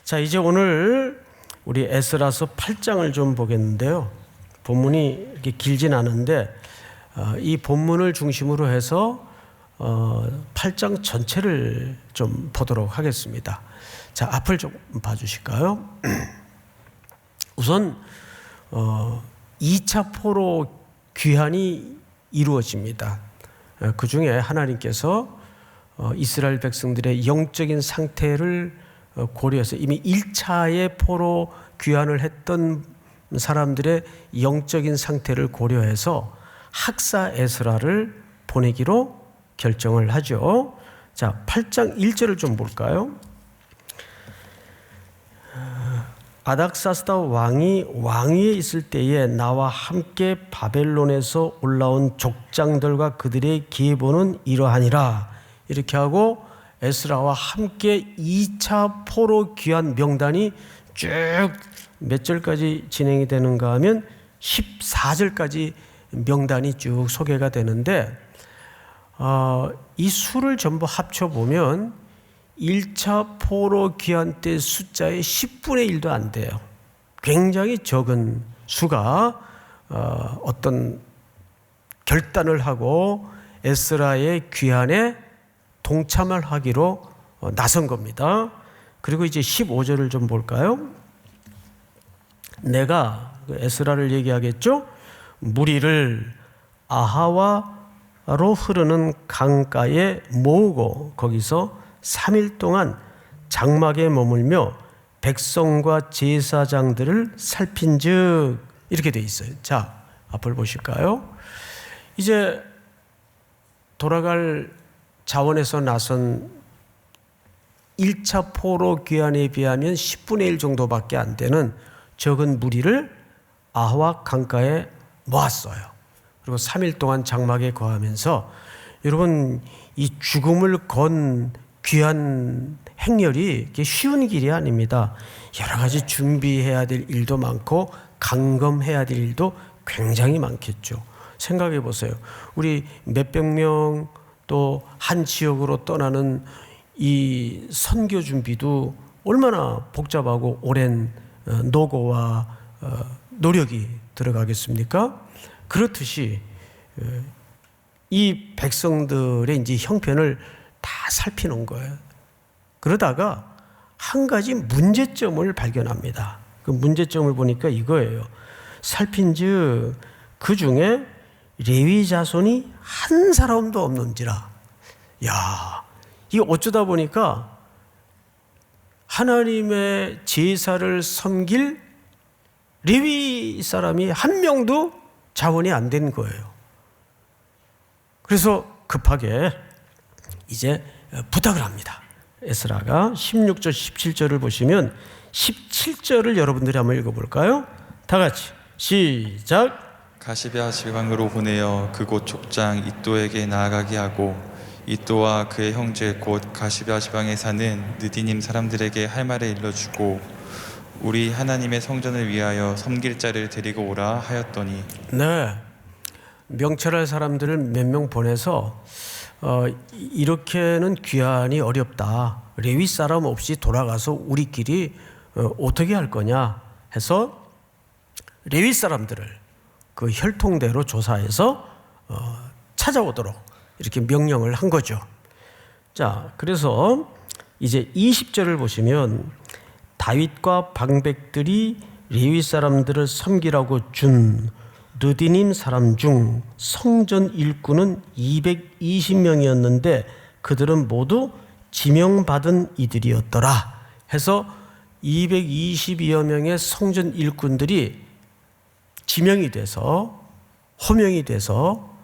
자, 이제 오늘 우리 에스라서 8장을 좀 보겠는데요. 본문이 이렇게 길진 않은데 이 본문을 중심으로 해서 8장 전체를 좀 보도록 하겠습니다. 자, 앞을 좀 봐주실까요? 우선 2차 포로 귀환이 이루어집니다. 그 중에 하나님께서 이스라엘 백성들의 영적인 상태를 고려해서 이미 1차의 포로 귀환을 했던 사람들의 영적인 상태를 고려해서 학사 에스라를 보내기로 결정을 하죠. 자, 8장 1절을 좀 볼까요? 아닥사스다 왕이 왕위에 있을 때에 나와 함께 바벨론에서 올라온 족장들과 그들의 계보는 이러하니라. 이렇게 하고 에스라와 함께 2차 포로 귀환 명단이 쭉 몇 절까지 진행이 되는가 하면 14절까지 명단이 쭉 소개가 되는데 이 수를 전부 합쳐보면 1차 포로 귀환 때 숫자의 10분의 1도 안 돼요. 굉장히 적은 수가 어떤 결단을 하고 에스라의 귀환에 동참을 하기로 나선 겁니다. 그리고 이제 15절을 좀 볼까요? 내가 에스라를 얘기하겠죠? 무리를 아하와로 흐르는 강가에 모으고 거기서 3일 동안 장막에 머물며 백성과 제사장들을 살핀즉 이렇게 돼 있어요. 자, 앞을 보실까요? 이제 돌아갈 자원에서 나선 1차 포로 귀환에 비하면 10분의 1 정도밖에 안 되는 적은 무리를 아하와 강가에 모았어요. 그리고 3일 동안 장막에 거하면서 여러분 이 죽음을 건 귀한 행렬이 쉬운 길이 아닙니다. 여러 가지 준비해야 될 일도 많고 감금해야 될 일도 굉장히 많겠죠. 생각해 보세요. 우리 몇백 명 또 한 지역으로 떠나는 이 선교 준비도 얼마나 복잡하고 오랜 노고와 노력이 들어가겠습니까? 그렇듯이 이 백성들의 이제 형편을 다 살피는 거예요. 그러다가 한 가지 문제점을 발견합니다. 그 문제점을 보니까 이거예요. 살핀즉 그 중에 레위 자손이 한 사람도 없는지라. 야, 이거 어쩌다 보니까 하나님의 제사를 섬길 레위 사람이 한 명도 자원이 안 된 거예요. 그래서 급하게 이제 부탁을 합니다. 에스라가 16절 17절을 보시면 17절을 여러분들이 한번 읽어볼까요? 다 같이 시작. 가시베아 지방으로 보내어 그곳 족장 이또에게 나아가게 하고 이또와 그의 형제 곧 가시베아 지방에 사는 느디님 사람들에게 할 말을 일러주고 우리 하나님의 성전을 위하여 섬길 자를 데리고 오라 하였더니 네, 명철할 사람들을 몇 명 보내서 이렇게는 귀환이 어렵다. 레위 사람 없이 돌아가서 우리끼리 어떻게 할 거냐 해서 레위 사람들을 그 혈통대로 조사해서 찾아오도록 이렇게 명령을 한 거죠. 자, 그래서 이제 20절을 보시면 다윗과 방백들이 레위 사람들을 섬기라고 준 느디님 사람 중 성전 일꾼은 220명이었는데 그들은 모두 지명받은 이들이었더라 해서 220여 명의 성전 일꾼들이 지명이 돼서 호명이 돼서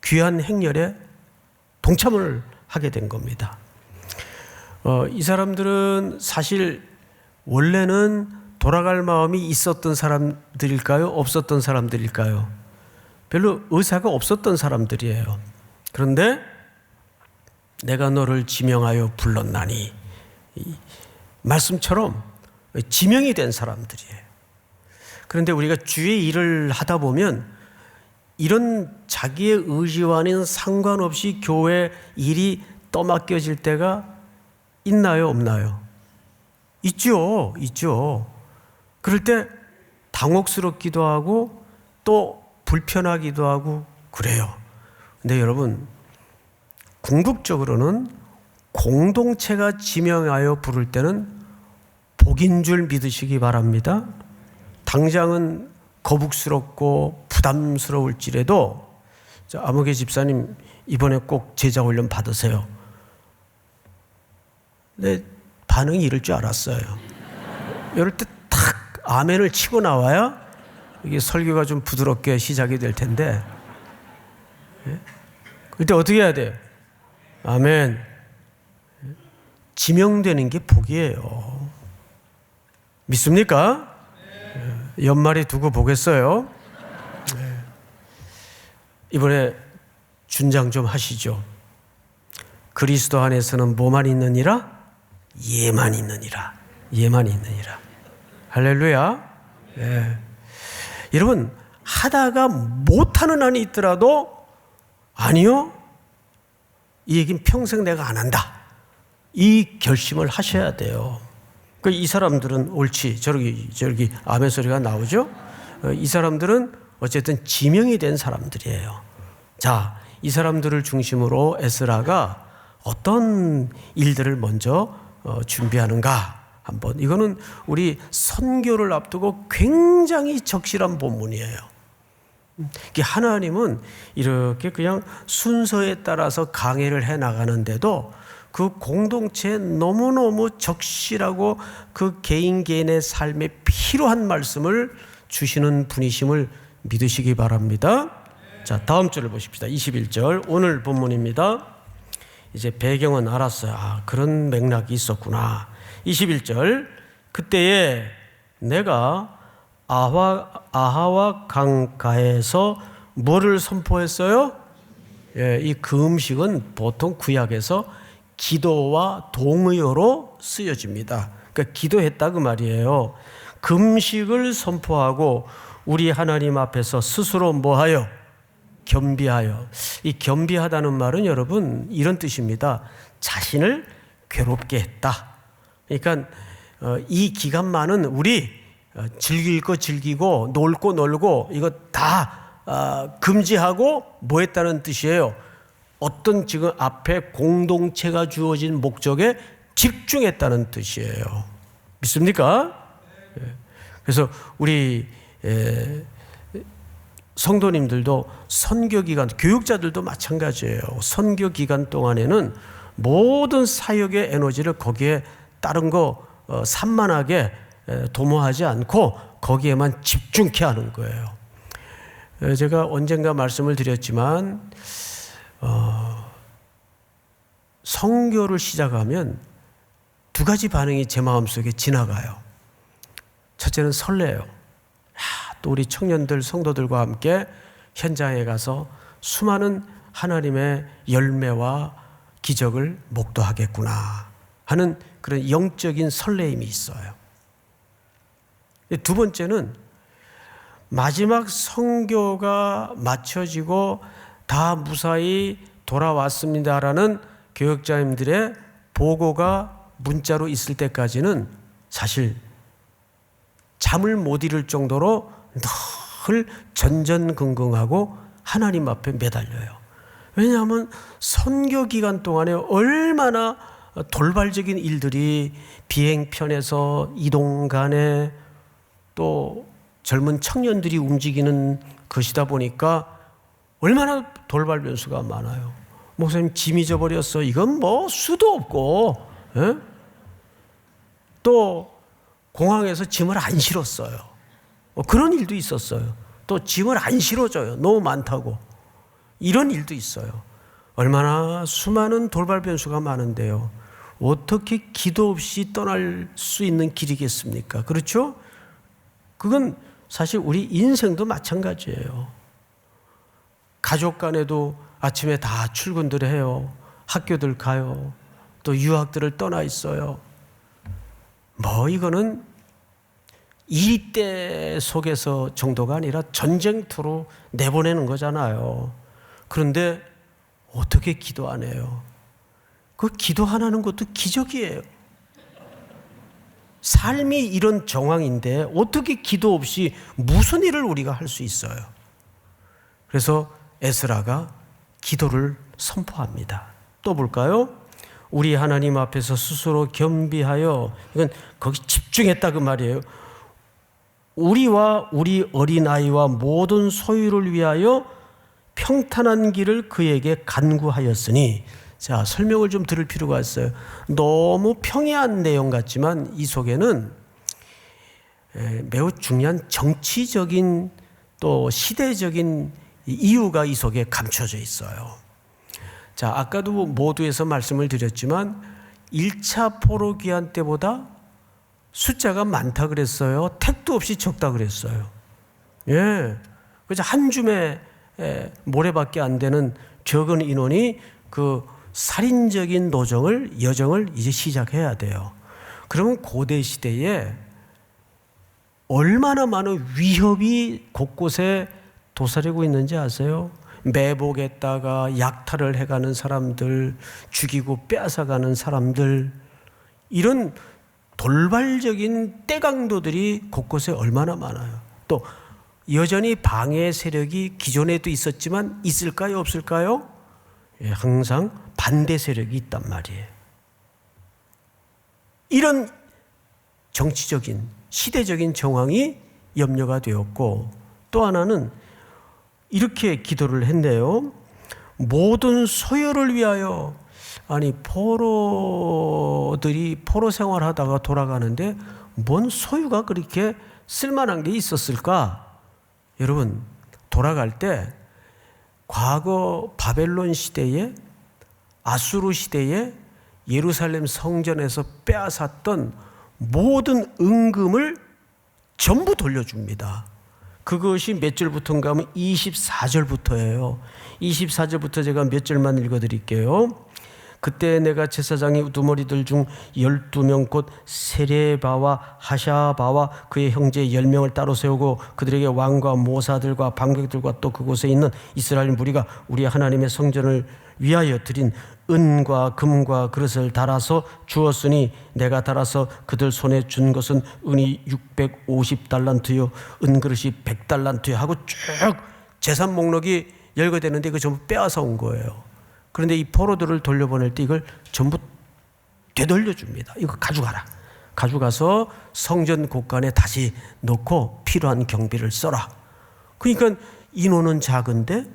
귀한 행렬에 동참을 하게 된 겁니다. 이 사람들은 사실 원래는 돌아갈 마음이 있었던 사람들일까요? 없었던 사람들일까요? 별로 의사가 없었던 사람들이에요. 그런데 내가 너를 지명하여 불렀나니 말씀처럼 지명이 된 사람들이에요. 그런데 우리가 주의 일을 하다 보면 이런 자기의 의지와는 상관없이 교회 일이 떠맡겨질 때가 있나요? 없나요? 있죠. 그럴 때 당혹스럽기도 하고 또 불편하기도 하고 그래요. 근데 여러분, 궁극적으로는 공동체가 지명하여 부를 때는 복인 줄 믿으시기 바랍니다. 당장은 거북스럽고 부담스러울지라도 아무개 집사님 이번에 꼭 제자 훈련 받으세요. 내 반응이 이럴 줄 알았어요. 이럴 때 탁 아멘을 치고 나와야 이게 설교가 좀 부드럽게 시작이 될 텐데, 그때 어떻게 해야 돼요? 아멘. 지명되는 게 복이에요. 믿습니까? 연말에 두고 보겠어요. 이번에 준장 좀 하시죠. 그리스도 안에서는 뭐만 있느니라? 예만 있느니라. 예만 있느니라. 할렐루야. 네. 여러분, 하다가 못하는 한이 있더라도 아니요, 이 얘기는 평생 내가 안 한다, 이 결심을 하셔야 돼요. 이 사람들은 옳지, 저기 아멘 소리가 나오죠. 이 사람들은 어쨌든 지명이 된 사람들이에요. 자, 이 사람들을 중심으로 에스라가 어떤 일들을 먼저 준비하는가, 한번, 이거는 우리 선교를 앞두고 굉장히 적실한 본문이에요. 하나님은 이렇게 그냥 순서에 따라서 강해를 해 나가는데도 그 공동체에 너무너무 적실하고 그 개인의 삶에 필요한 말씀을 주시는 분이심을 믿으시기 바랍니다. 자, 다음 절을 보십시다. 21절, 오늘 본문입니다. 이제 배경은 알았어요. 아, 그런 맥락이 있었구나. 21절, 그때에 내가 아하와 강가에서 뭐를 선포했어요? 예, 이 금식은 보통 구약에서 기도와 동의어로 쓰여집니다. 그러니까 기도했다 그 말이에요. 금식을 선포하고 우리 하나님 앞에서 스스로 뭐하여? 겸비하여. 이 겸비하다는 말은 여러분 이런 뜻입니다. 자신을 괴롭게 했다. 그러니까 이 기간만은 우리 즐길 거 즐기고 놀 거 놀고 이거 다 금지하고 뭐 했다는 뜻이에요. 어떤 지금 앞에 공동체가 주어진 목적에 집중했다는 뜻이에요. 믿습니까? 그래서 우리 성도님들도 선교기간, 교육자들도 마찬가지예요. 선교기간 동안에는 모든 사역의 에너지를 거기에 다른 거 산만하게 도모하지 않고 거기에만 집중케 하는 거예요. 제가 언젠가 말씀을 드렸지만 선교를 시작하면 두 가지 반응이 제 마음속에 지나가요. 첫째는 설레요. 또 우리 청년들, 성도들과 함께 현장에 가서 수많은 하나님의 열매와 기적을 목도하겠구나 하는 그런 영적인 설레임이 있어요. 두 번째는 마지막 선교가 마쳐지고 다 무사히 돌아왔습니다라는 교역자님들의 보고가 문자로 있을 때까지는 사실 잠을 못 이룰 정도로 늘 전전긍긍하고 하나님 앞에 매달려요. 왜냐하면 선교 기간 동안에 얼마나 돌발적인 일들이 비행편에서 이동 간에 또 젊은 청년들이 움직이는 것이다 보니까 얼마나 돌발 변수가 많아요. 목사님 짐 잊어버렸어. 이건 뭐 수도 없고, 에? 또 공항에서 짐을 안 실었어요. 그런 일도 있었어요. 또 짐을 안 실어줘요. 너무 많다고. 이런 일도 있어요. 얼마나 수많은 돌발 변수가 많은데요. 어떻게 기도 없이 떠날 수 있는 길이겠습니까? 그렇죠? 그건 사실 우리 인생도 마찬가지예요. 가족 간에도 아침에 다 출근들 해요. 학교들 가요. 또 유학들을 떠나 있어요. 뭐 이거는 일대 속에서 정도가 아니라 전쟁터로 내보내는 거잖아요. 그런데 어떻게 기도 안 해요? 그 기도 안 하는 것도 기적이에요. 삶이 이런 정황인데 어떻게 기도 없이 무슨 일을 우리가 할 수 있어요? 그래서 에스라가 기도를 선포합니다. 또 볼까요? 우리 하나님 앞에서 스스로 겸비하여, 이건 거기 집중했다 그 말이에요. 우리와 우리 어린아이와 모든 소유를 위하여 평탄한 길을 그에게 간구하였으니, 자, 설명을 좀 들을 필요가 있어요. 너무 평이한 내용 같지만 이 속에는 매우 중요한 정치적인 또 시대적인 이유가 이 속에 감춰져 있어요. 자, 아까도 모두에서 말씀을 드렸지만 1차 포로 귀환 때보다 숫자가 많다 그랬어요. 택도 없이 적다 그랬어요. 예. 그래서 한 줌의 모래밖에 안 되는 적은 인원이 그 살인적인 여정을 이제 시작해야 돼요. 그러면 고대 시대에 얼마나 많은 위협이 곳곳에 도사리고 있는지 아세요? 매복했다가 약탈을 해가는 사람들, 죽이고 빼앗아가는 사람들, 이런 돌발적인 떼강도들이 곳곳에 얼마나 많아요. 또 여전히 방해 세력이 기존에도 있었지만 있을까요, 없을까요? 예, 항상 반대 세력이 있단 말이에요. 이런 정치적인 시대적인 정황이 염려가 되었고, 또 하나는 이렇게 기도를 했네요. 모든 소유를 위하여. 아니, 포로들이 포로 생활하다가 돌아가는데 뭔 소유가 그렇게 쓸만한 게 있었을까? 여러분, 돌아갈 때 과거 바벨론 시대에, 아수르 시대에 예루살렘 성전에서 빼앗았던 모든 은금을 전부 돌려줍니다. 그것이 몇 절부터인가 하면 24절부터예요. 24절부터 제가 몇 절만 읽어드릴게요. 그때 내가 제사장의 우두머리들 중 12명 곧 세레바와 하샤바와 그의 형제 10명을 따로 세우고 그들에게 왕과 모사들과 방백들과 또 그곳에 있는 이스라엘 무리가 우리 하나님의 성전을 위하여 드린 은과 금과 그릇을 달아서 주었으니 내가 달아서 그들 손에 준 것은 은이 650달란트요 은그릇이 100달란트요 하고 쭉 재산 목록이 열거되는데 이거 전부 빼앗아 온 거예요. 그런데 이 포로들을 돌려보낼 때 이걸 전부 되돌려줍니다. 이거 가져가라. 가져가서 성전 곳간에 다시 넣고 필요한 경비를 써라. 그러니까 인원은 작은데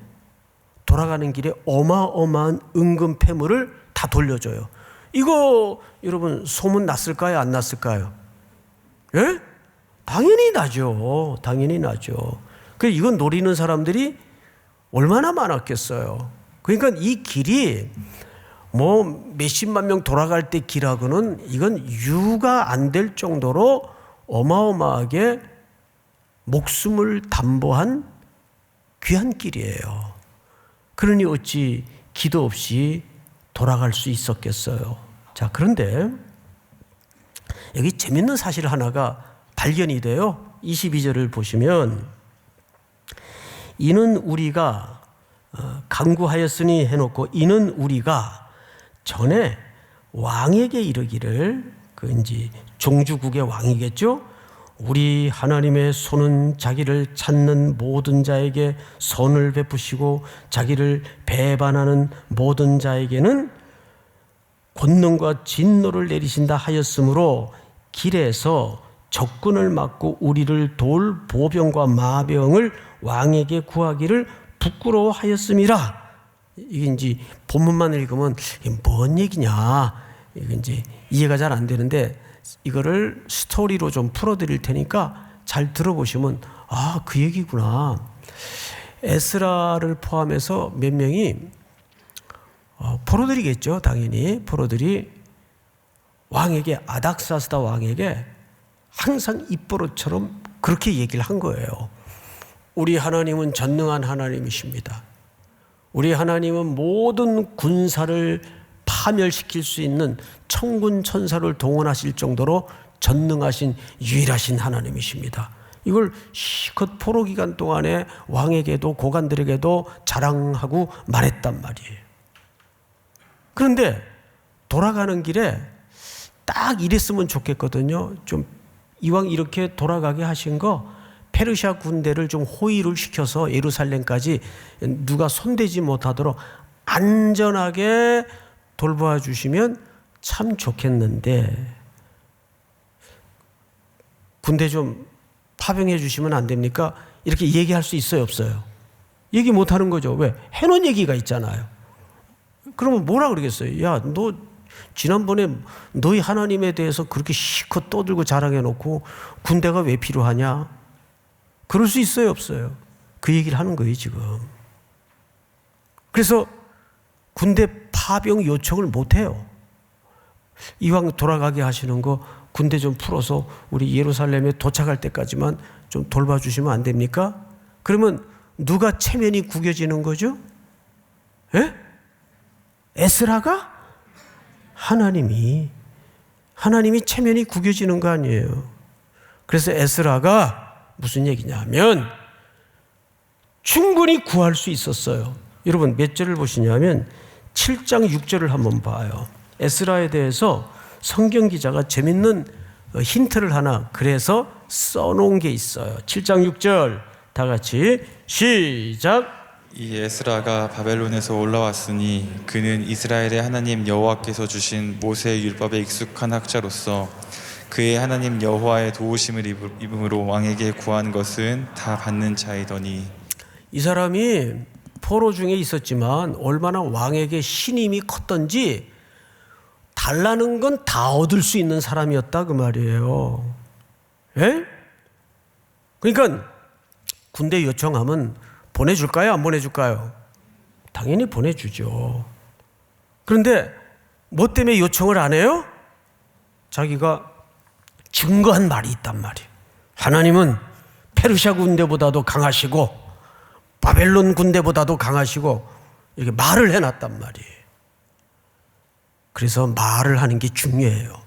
돌아가는 길에 어마어마한 은금 폐물을 다 돌려줘요. 이거 여러분 소문 났을까요? 안 났을까요? 예? 당연히 나죠. 당연히 나죠. 그래서 이건 노리는 사람들이 얼마나 많았겠어요. 그러니까 이 길이 뭐 몇십만 명 돌아갈 때 길하고는 이건 유가 안 될 정도로 어마어마하게 목숨을 담보한 귀한 길이에요. 그러니 어찌 기도 없이 돌아갈 수 있었겠어요. 자, 그런데 여기 재밌는 사실 하나가 발견이 돼요. 22절을 보시면 이는 우리가 간구하였으니 해놓고 이는 우리가 전에 왕에게 이르기를, 그 이제 종주국의 왕이겠죠. 우리 하나님의 손은 자기를 찾는 모든 자에게 선을 베푸시고 자기를 배반하는 모든 자에게는 권능과 진노를 내리신다 하였으므로 길에서 적군을 막고 우리를 도울 보병과 마병을 왕에게 구하기를 부끄러워하였음이라. 이게 이제 본문만 읽으면 이게 뭔 얘기냐, 이게 이제 이해가 잘 안 되는데 이거를 스토리로 좀 풀어드릴 테니까 잘 들어보시면 아, 그 얘기구나. 에스라를 포함해서 몇 명이 포로들이겠죠. 당연히 포로들이 왕에게, 아닥사스다 왕에게 항상 입버릇처럼 그렇게 얘기를 한 거예요. 우리 하나님은 전능한 하나님이십니다. 우리 하나님은 모든 군사를 파멸시킬 수 있는 천군 천사를 동원하실 정도로 전능하신 유일하신 하나님이십니다. 이걸 실컷 포로 기간 동안에 왕에게도 고관들에게도 자랑하고 말했단 말이에요. 그런데 돌아가는 길에 딱 이랬으면 좋겠거든요. 좀 이왕 이렇게 돌아가게 하신 거 페르시아 군대를 좀 호위를 시켜서 예루살렘까지 누가 손대지 못하도록 안전하게 돌보아 주시면 참 좋겠는데 군대 좀 파병해 주시면 안 됩니까? 이렇게 얘기할 수 있어요, 없어요? 얘기 못 하는 거죠. 왜? 해놓은 얘기가 있잖아요. 그러면 뭐라 그러겠어요? 야, 너 지난번에 너희 하나님에 대해서 그렇게 실컷 떠들고 자랑해 놓고 군대가 왜 필요하냐? 그럴 수 있어요, 없어요? 그 얘기를 하는 거예요, 지금. 그래서 군대 파병 요청을 못 해요. 이왕 돌아가게 하시는 거 군대 좀 풀어서 우리 예루살렘에 도착할 때까지만 좀 돌봐주시면 안 됩니까? 그러면 누가 체면이 구겨지는 거죠? 예? 에스라가? 하나님이 체면이 구겨지는 거 아니에요. 그래서 에스라가 무슨 얘기냐면 충분히 구할 수 있었어요. 여러분 몇 절을 보시냐면 7장 6절을 한번 봐요. 에스라에 대해서 성경 기자가 재밌는 힌트를 하나 그래서 써놓은 게 있어요. 7장 6절 다 같이 시작. 이 에스라가 바벨론에서 올라왔으니 그는 이스라엘의 하나님 여호와께서 주신 모세의 율법에 익숙한 학자로서 그의 하나님 여호와의 도우심을 입음으로 왕에게 구한 것은 다 받는 자이더니. 이 사람이 포로 중에 있었지만 얼마나 왕에게 신임이 컸던지 달라는 건 다 얻을 수 있는 사람이었다 그 말이에요. 예? 그러니까 군대 요청하면 보내줄까요? 안 보내줄까요? 당연히 보내주죠. 그런데 뭐 때문에 요청을 안 해요? 자기가 증거한 말이 있단 말이에요. 하나님은 페르시아 군대보다도 강하시고 바벨론 군대보다도 강하시고 이렇게 말을 해놨단 말이에요. 그래서 말을 하는 게 중요해요.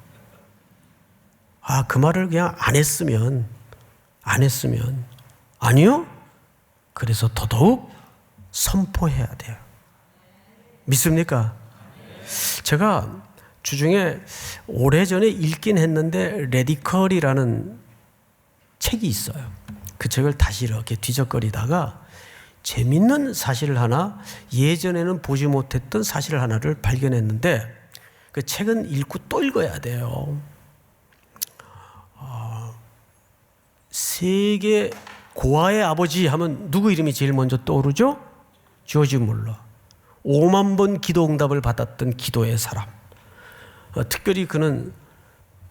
그 말을 그냥 안 했으면 아니요? 그래서 더더욱 선포해야 돼요. 믿습니까? 제가 주중에 오래전에 읽긴 했는데 레디컬이라는 책이 있어요. 그 책을 다시 이렇게 뒤적거리다가 재밌는 사실을 하나, 예전에는 보지 못했던 사실 하나를 발견했는데 그 책은 읽고 또 읽어야 돼요. 세계 고아의 아버지 하면 누구 이름이 제일 먼저 떠오르죠? 조지 물러. 5만 번 기도 응답을 받았던 기도의 사람. 특별히 그는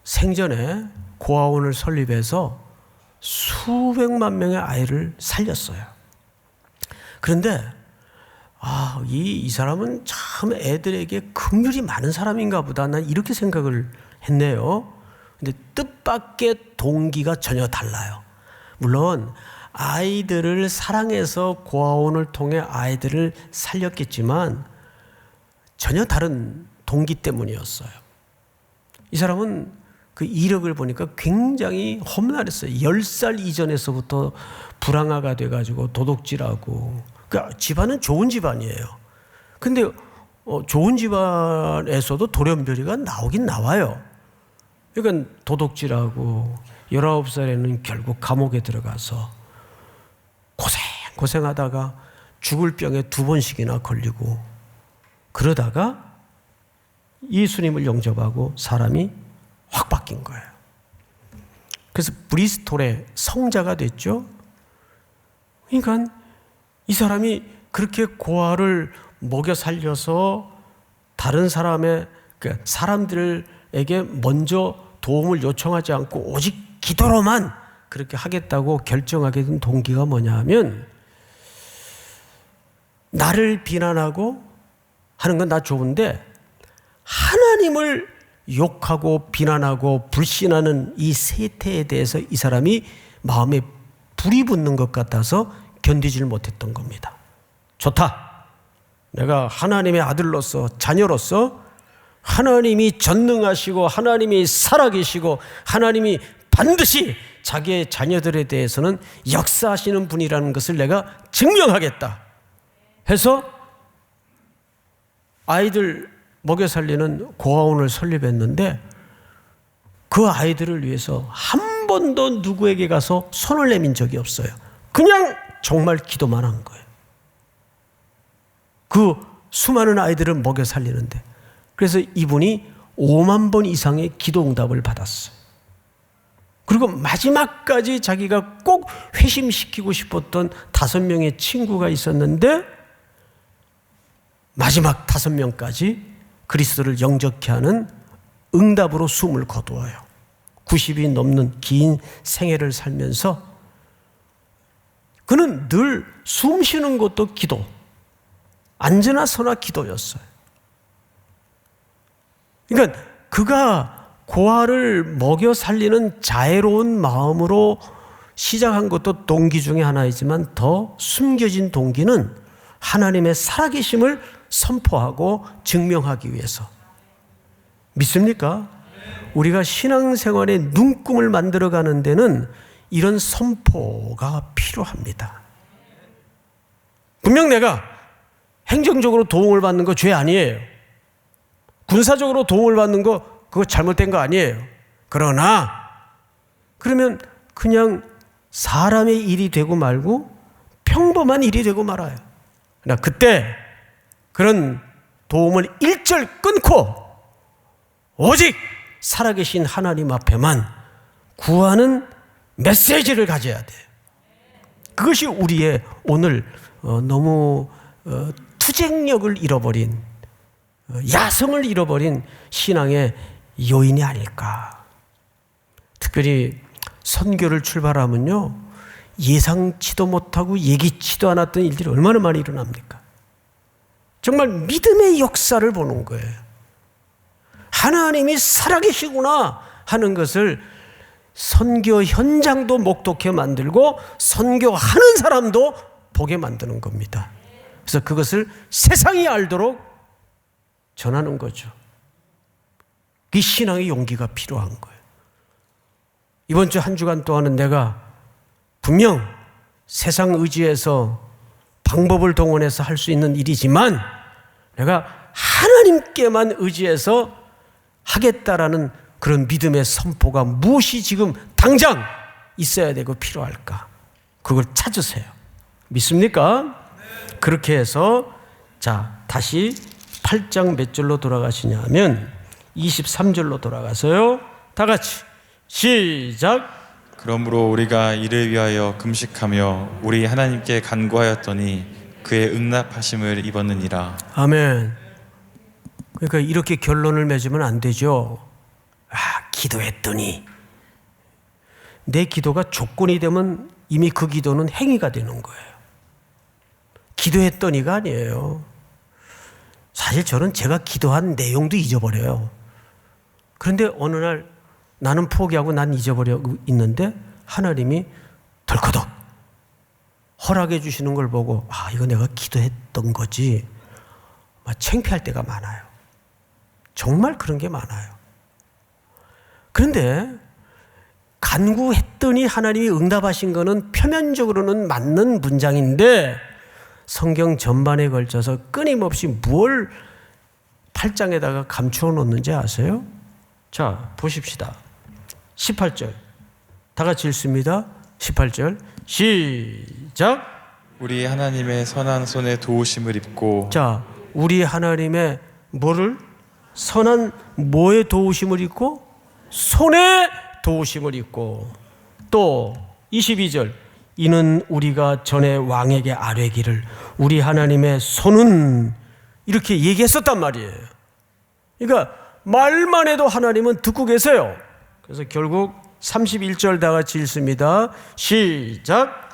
생전에 고아원을 설립해서 수백만 명의 아이를 살렸어요. 그런데 이 사람은 참 애들에게 긍휼이 많은 사람인가 보다 난 이렇게 생각을 했네요. 근데 뜻밖의 동기가 전혀 달라요. 물론 아이들을 사랑해서 고아원을 통해 아이들을 살렸겠지만 전혀 다른 동기 때문이었어요. 이 사람은 그 이력을 보니까 굉장히 험난했어요. 10살 이전에서부터 불황아가 돼가지고 도둑질하고. 그러니까 집안은 좋은 집안이에요. 근데 좋은 집안에서도 돌연변이가 나오긴 나와요. 그러니까 도둑질하고 19살에는 결국 감옥에 들어가서 고생하다가 죽을 병에 2번씩이나 걸리고 그러다가 예수님을 영접하고 사람이 확 바뀐 거예요. 그래서 브리스톨의 성자가 됐죠. 그러니까 이 사람이 그렇게 고아를 먹여 살려서 다른 사람들에게 먼저 도움을 요청하지 않고 오직 기도로만 그렇게 하겠다고 결정하게 된 동기가 뭐냐 하면 나를 비난하고 하는 건 다 좋은데 하나님을 욕하고 비난하고 불신하는 이 세태에 대해서 이 사람이 마음에 불이 붙는 것 같아서 견디질 못했던 겁니다. 좋다. 내가 하나님의 아들로서 자녀로서 하나님이 전능하시고 하나님이 살아계시고 하나님이 반드시 자기의 자녀들에 대해서는 역사하시는 분이라는 것을 내가 증명하겠다 해서 아이들 먹여 살리는 고아원을 설립했는데 그 아이들을 위해서 한 번도 누구에게 가서 손을 내민 적이 없어요. 그냥 정말 기도만 한 거예요. 그 수많은 아이들을 먹여 살리는데. 그래서 이분이 5만 번 이상의 기도 응답을 받았어요. 그리고 마지막까지 자기가 꼭 회심시키고 싶었던 5명의 친구가 있었는데 마지막 5명까지 그리스도를 영접케 하는 응답으로 숨을 거두어요. 90이 넘는 긴 생애를 살면서 그는 늘 숨 쉬는 것도 기도, 앉으나 서나 기도였어요. 그러니까 그가 고아를 먹여 살리는 자애로운 마음으로 시작한 것도 동기 중에 하나이지만 더 숨겨진 동기는 하나님의 살아계심을 선포하고 증명하기 위해서. 믿습니까? 우리가 신앙생활의 눈금을 만들어가는 데는 이런 선포가 필요합니다. 분명 내가 행정적으로 도움을 받는 거 죄 아니에요. 군사적으로 도움을 받는 거 그거 잘못된 거 아니에요. 그러나 그러면 그냥 사람의 일이 되고 말고 평범한 일이 되고 말아요. 그러나 그때 그런 도움을 일절 끊고 오직 살아계신 하나님 앞에만 구하는 메시지를 가져야 돼요. 그것이 우리의 오늘 너무 투쟁력을 잃어버린, 야성을 잃어버린 신앙의 요인이 아닐까. 특별히 선교를 출발하면요, 예상치도 못하고 예기치도 않았던 일들이 얼마나 많이 일어납니까? 정말 믿음의 역사를 보는 거예요. 하나님이 살아계시구나 하는 것을 선교 현장도 목독해 만들고 선교하는 사람도 보게 만드는 겁니다. 그래서 그것을 세상이 알도록 전하는 거죠. 이 신앙의 용기가 필요한 거예요. 이번 주 한 주간 동안은 내가 분명 세상 의지에서 방법을 동원해서 할 수 있는 일이지만 내가 하나님께만 의지해서 하겠다라는 그런 믿음의 선포가 무엇이 지금 당장 있어야 되고 필요할까? 그걸 찾으세요. 믿습니까? 그렇게 해서 자, 다시 8장 몇 절로 돌아가시냐 하면 23절로 돌아가서요. 다 같이 시작. 그러므로 우리가 이를 위하여 금식하며 우리 하나님께 간구하였더니 그의 응답하심을 입었느니라. 아멘. 그러니까 이렇게 결론을 맺으면 안 되죠. 기도했더니. 내 기도가 조건이 되면 이미 그 기도는 행위가 되는 거예요. 기도했더니가 아니에요. 사실 저는 제가 기도한 내용도 잊어버려요. 그런데 어느 날 나는 포기하고 난 잊어버리고 있는데 하나님이 덜커덕 허락해 주시는 걸 보고 이거 내가 기도했던 거지. 막 창피할 때가 많아요. 정말 그런 게 많아요. 그런데 간구했더니 하나님이 응답하신 거는 표면적으로는 맞는 문장인데 성경 전반에 걸쳐서 끊임없이 뭘 8장에다가 감추어 놓는지 아세요? 자, 보십시다. 18절. 다 같이 읽습니다. 18절. 시작. 우리 하나님의 선한 손에 도우심을 입고. 자, 우리 하나님의 뭐를? 선한 뭐에 도우심을 입고? 손에 도우심을 입고. 또 22절. 이는 우리가 전에 왕에게 아뢰기를 우리 하나님의 손은 이렇게 얘기했었단 말이에요. 그러니까 말만 해도 하나님은 듣고 계세요. 그래서 결국 31절 다 같이 읽습니다. 시작.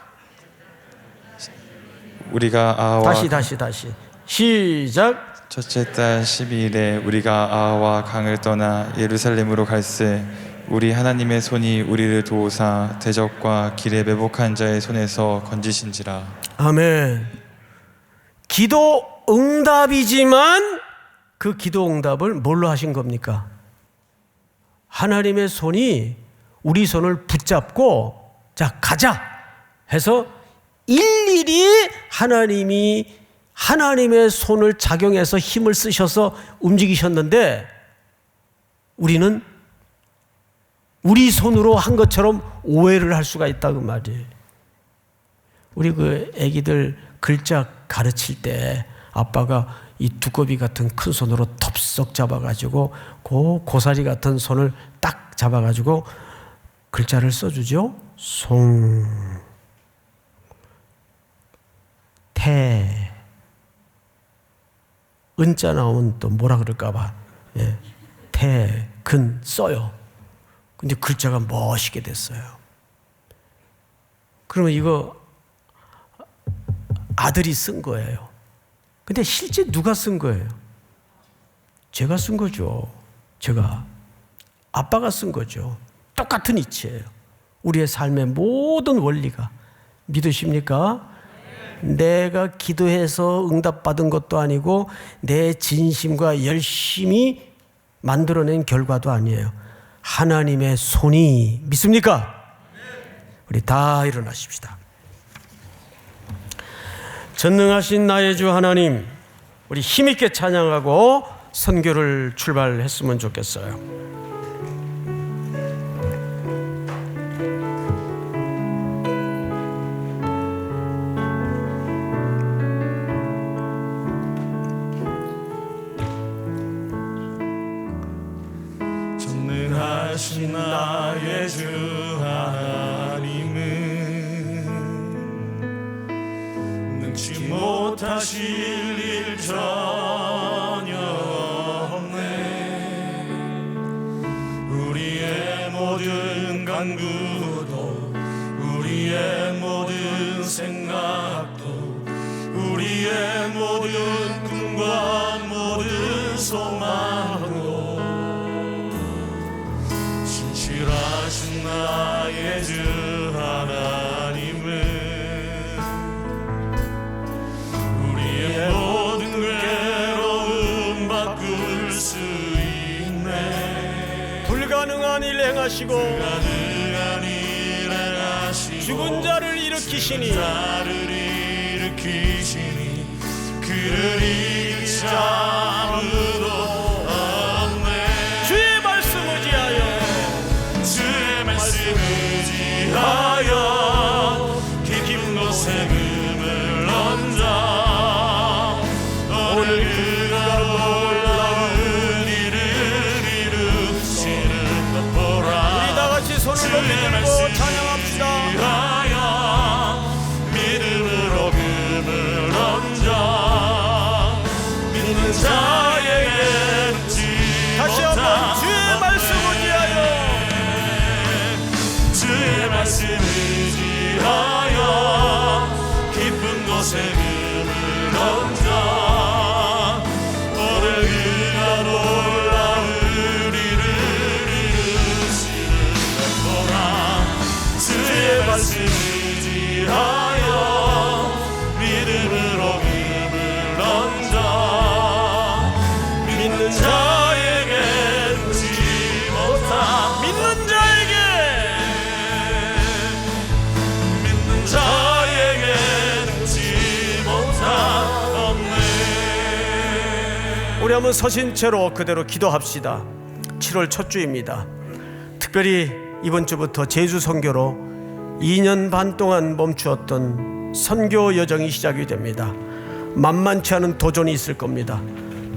우리가 아와 다시 시작. 첫째 달 12일에 우리가 아와 강을 떠나 예루살렘으로 갈새 우리 하나님의 손이 우리를 도우사 대적과 길에 매복한 자의 손에서 건지신지라. 아멘. 기도 응답이지만 그 기도 응답을 뭘로 하신 겁니까? 하나님의 손이 우리 손을 붙잡고 자 가자 해서 일일이 하나님이 하나님의 손을 작용해서 힘을 쓰셔서 움직이셨는데 우리는 우리 손으로 한 것처럼 오해를 할 수가 있다 그 말이에요. 우리 그 애기들 글자 가르칠 때 아빠가 이 두꺼비 같은 큰 손으로 덥석 잡아가지고 고사리 같은 손을 딱 잡아가지고 글자를 써주죠. 송, 태, 은자 나오면 또 뭐라 그럴까봐 태, 근 써요. 근데 글자가 멋있게 됐어요. 그러면 이거 아들이 쓴 거예요. 근데 실제 누가 쓴 거예요? 제가 쓴 거죠. 제가. 아빠가 쓴 거죠. 똑같은 이치예요. 우리의 삶의 모든 원리가. 믿으십니까? 내가 기도해서 응답받은 것도 아니고 내 진심과 열심히 만들어낸 결과도 아니에요. 하나님의 손이. 믿습니까? 우리 다 일어나십시다. 전능하신 나의 주 하나님, 우리 힘있게 찬양하고 선교를 출발했으면 좋겠어요. 전능하신 나의 주 하나님은 능치 못하실 일 전혀 없네. 우리의 모든 간구도 우리의 모든 생각도 우리의 모든 꿈과 모든 소망도 신실하신 나의 주 하나님은 우리의 모든 괴로움 바꿀 수 있네. 불가능한 일 행하시고 불가능한 일 행하시고 죽은 자를 일으키시니 그를 이길 자 아무도 없네. 주의 말씀 의지하여 주의 말씀 의지하여 깊은 곳에 금을 얹어 오늘 그가 놀라운 일을 이루시는 것 보라. 우리 다같이 손을 높이 들고 찬양합시다. 믿음으로 금을 얹어 믿는 자에게 다시 한번 주의 말씀 의지하여 주의 말씀 의지하여 깊은 곳에 금을 얹어 오늘 그가 놀라운 일을 이루시는 것 보라. 주의 말씀 의지하여 믿음으로 금을 얹어 믿는 자에게 능치 못한 믿는 자에게 능치 못한 없네. 우리 한번 서신 채로 그대로 기도합시다. 7월 첫 주입니다. 특별히 이번 주부터 제주 선교로 2년 반 동안 멈추었던 선교 여정이 시작이 됩니다. 만만치 않은 도전이 있을 겁니다.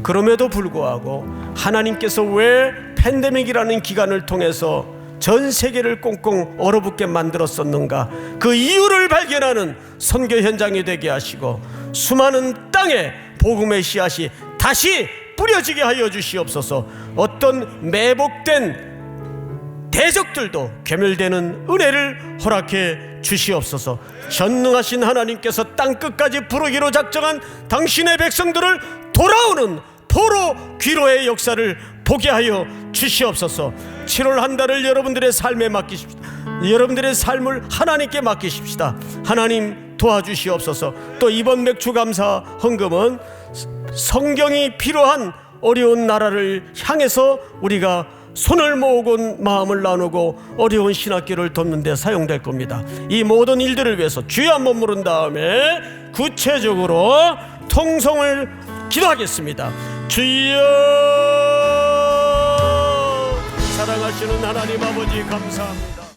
그럼에도 불구하고 하나님께서 왜 팬데믹이라는 기간을 통해서 전 세계를 꽁꽁 얼어붙게 만들었었는가, 그 이유를 발견하는 선교 현장이 되게 하시고 수많은 땅에 복음의 씨앗이 다시 뿌려지게 하여 주시옵소서. 어떤 매복된 대적들도 괴멸되는 은혜를 허락해 주시옵소서. 전능하신 하나님께서 땅끝까지 부르기로 작정한 당신의 백성들을 돌아오는 포로 귀로의 역사를 보게 하여 주시옵소서. 7월 한 달을 여러분들의 삶에 맡기십시다. 여러분들의 삶을 하나님께 맡기십시다. 하나님 도와주시옵소서. 또 이번 맥주감사 헌금은 성경이 필요한 어려운 나라를 향해서 우리가 손을 모으고 마음을 나누고 어려운 신학교를 돕는 데 사용될 겁니다. 이 모든 일들을 위해서 주여 한번 부른 다음에 구체적으로 통성을 기도하겠습니다. 주여, 사랑하는 운행하시는 하나님 아버지 감사합니다.